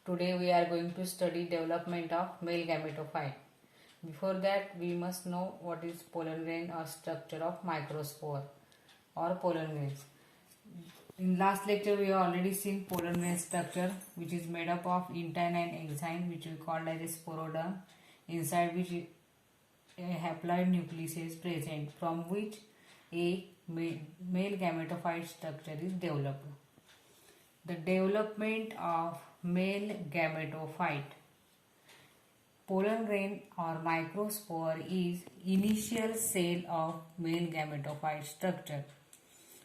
Today we are going to study development of male gametophyte. Before that, we must know what is pollen grain or structure of microspore or pollen grains. In last lecture, we have already seen pollen grain structure, which is made up of intine and exine, which we called as a sporoderm, inside which a haploid nucleus is present, from which a male gametophyte structure is developed. The development of male gametophyte. Pollen grain or microspore is initial cell of male gametophyte structure.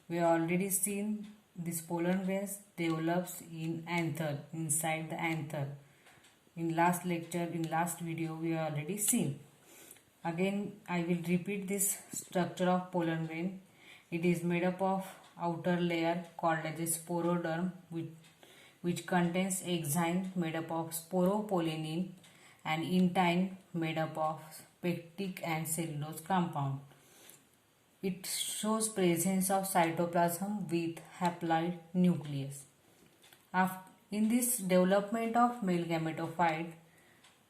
We have already seen this pollen grains develops in anther, inside the anther. In last lecture, in last video, we have already seen. Again, I will repeat this structure of pollen grain. It is made up of outer layer called as a sporoderm, which contains exine made up of sporopollenin and intine made up of pectic and cellulose compound. It shows presence of cytoplasm with haploid nucleus. In this development of male gametophyte,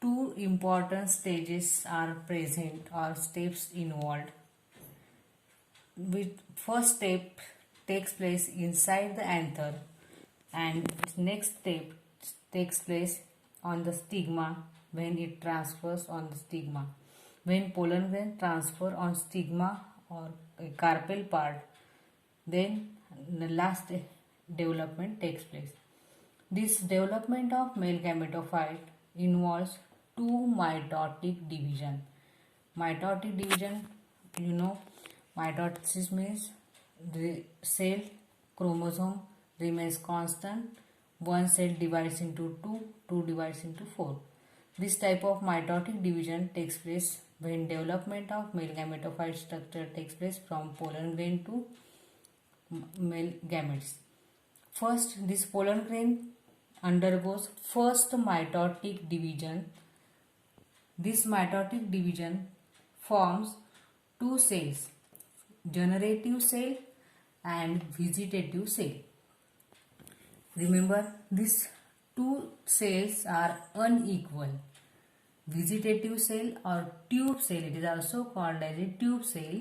two important stages are present or steps involved. First step takes place inside the anther and next step takes place on the stigma when it transfers on the stigma. When pollen grain transfer on stigma or a carpel part, then the last development takes place. This development of male gametophyte involves two mitotic division. Mitotic division, mitosis means the cell chromosome remains constant. One cell divides into two divides into four. This type of mitotic division takes place when development of male gametophyte structure takes place from pollen grain to male gametes. First, this pollen grain undergoes first mitotic division. This mitotic division forms two cells, generative cell and vegetative cell. Remember, these two cells are unequal. Vegetative cell or tube cell, it is also called as a tube cell.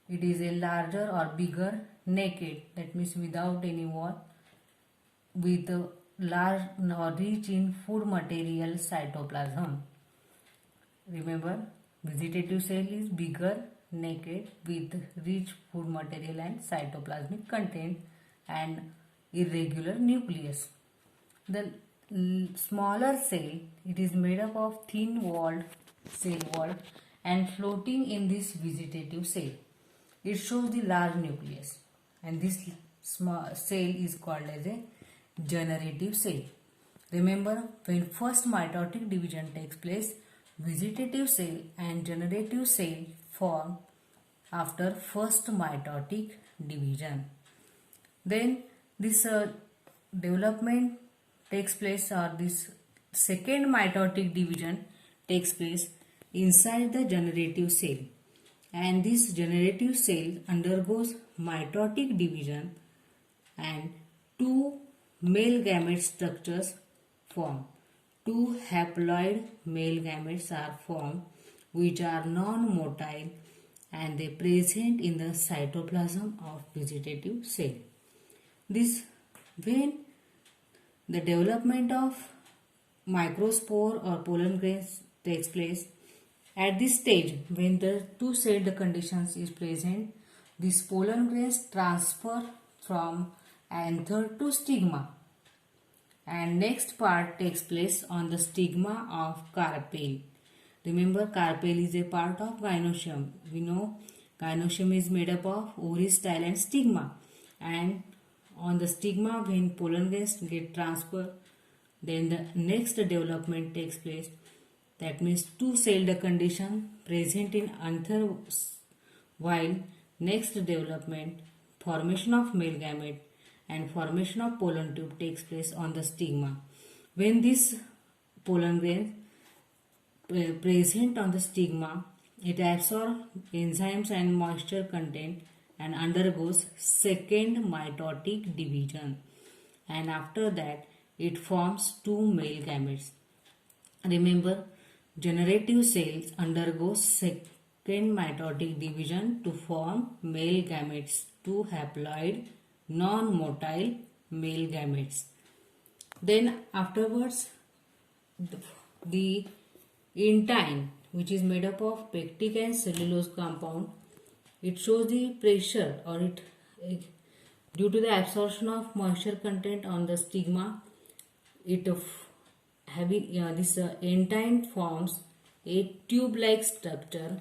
It is a larger or bigger, naked, that means without any wall, with a large or rich in food material cytoplasm. Remember, vegetative cell is bigger, naked, with rich food material and cytoplasmic content and irregular nucleus. The smaller cell, it is made up of thin walled cell wall and floating in this vegetative cell. It shows the large nucleus, and this small cell is called as a generative cell. Remember, when first mitotic division takes place, vegetative cell and generative cell form after first mitotic division. Then this development takes place, or this second mitotic division takes place inside the generative cell, and this generative cell undergoes mitotic division and two male gamete structures form. Two haploid male gametes are formed, which are non-motile and they present in the cytoplasm of vegetative cell. When the development of microspore or pollen grains takes place, at this stage, when the two-celled conditions is present, these pollen grains transfer from anther to stigma, and next part takes place on the stigma of carpel. Remember, carpel is a part of gynoecium. We know gynoecium is made up of ovary, style and stigma, and on the stigma, when pollen grains get transferred, then the next development takes place. That means two-celled condition present in anther, while next development, formation of male gamete and formation of pollen tube takes place on the stigma. When this pollen grain present on the stigma, it absorbs enzymes and moisture content and undergoes second mitotic division, and after that it forms two male gametes. Remember, generative cells undergo second mitotic division to form male gametes, two haploid non-motile male gametes. Then afterwards, the intine, which is made up of pectic and cellulose compound, it shows the pressure, or it due to the absorption of moisture content on the stigma, it having this intine forms a tube-like structure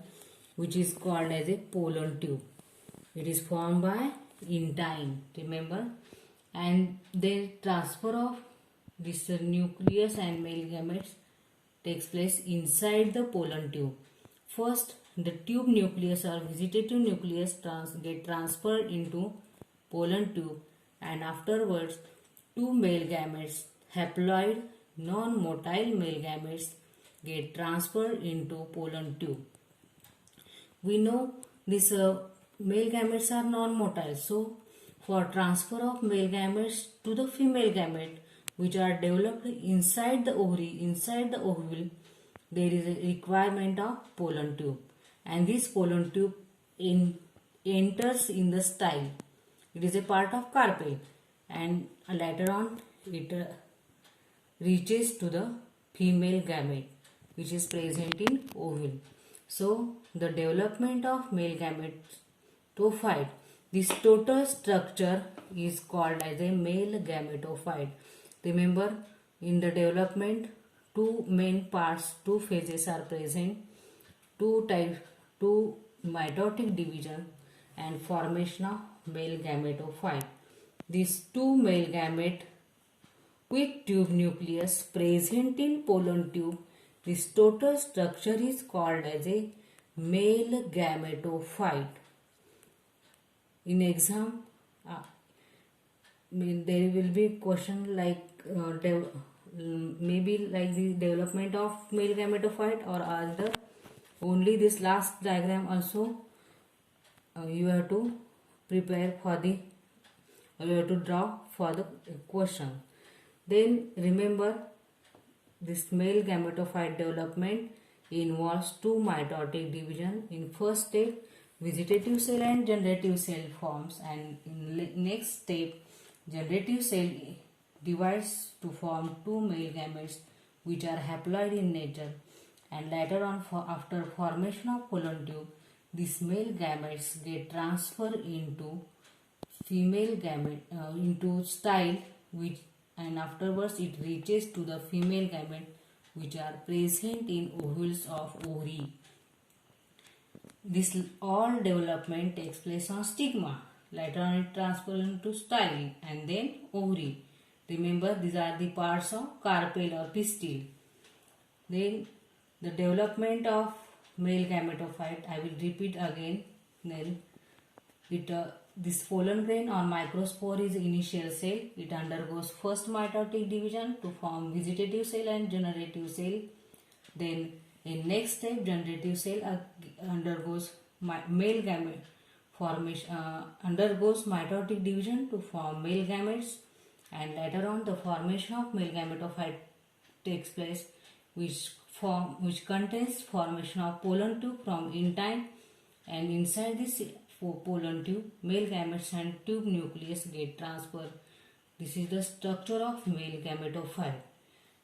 which is called as a pollen tube. It is formed by intine, remember, and the transfer of this nucleus and male gametes takes place inside the pollen tube. First, the tube nucleus or vegetative nucleus get transferred into pollen tube, and afterwards two male gametes, haploid non-motile male gametes, get transferred into pollen tube. We know these male gametes are non-motile, so for transfer of male gametes to the female gamete, which are developed inside the ovary, inside the ovule, there is a requirement of pollen tube, and this pollen tube enters in the style. It is a part of carpel, and later on it reaches to the female gamete, which is present in ovule. So the development of male gametophyte, this total structure is called as a male gametophyte. Remember, in the development, two main parts, two phases are present, two mitotic division and formation of male gametophyte. These two male gamete with tube nucleus present in pollen tube, this total structure is called as a male gametophyte. In exam, there will be question like maybe like the development of male gametophyte or other. Only this last diagram also you have to prepare for the, you have to draw for the question. Then remember, this male gametophyte development involves two mitotic division. In first step, vegetative cell and generative cell forms, and in next step, generative cell divides to form two male gametes which are haploid in nature, and later on, after formation of pollen tube, these male gametes get transferred into female gamete into style, which, and afterwards it reaches to the female gamete which are present in ovules of ovary. This all development takes place on stigma. Later on it transfers into style and then ovary. Remember, these are the parts of carpel or pistil. Then the development of male gametophyte, I will repeat again. Then it this pollen grain or microspore is initial cell. It undergoes first mitotic division to form vegetative cell and generative cell. Then in next step, generative cell undergoes male gamete formation, undergoes mitotic division to form male gametes, and later on the formation of male gametophyte takes place, which contains formation of pollen tube from intine, and inside this pollen tube, male gametes and tube nucleus get transferred. This is the structure of male gametophyte.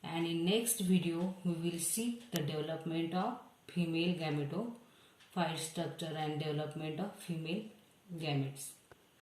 And in next video, we will see the development of female gametophyte structure and development of female gametes.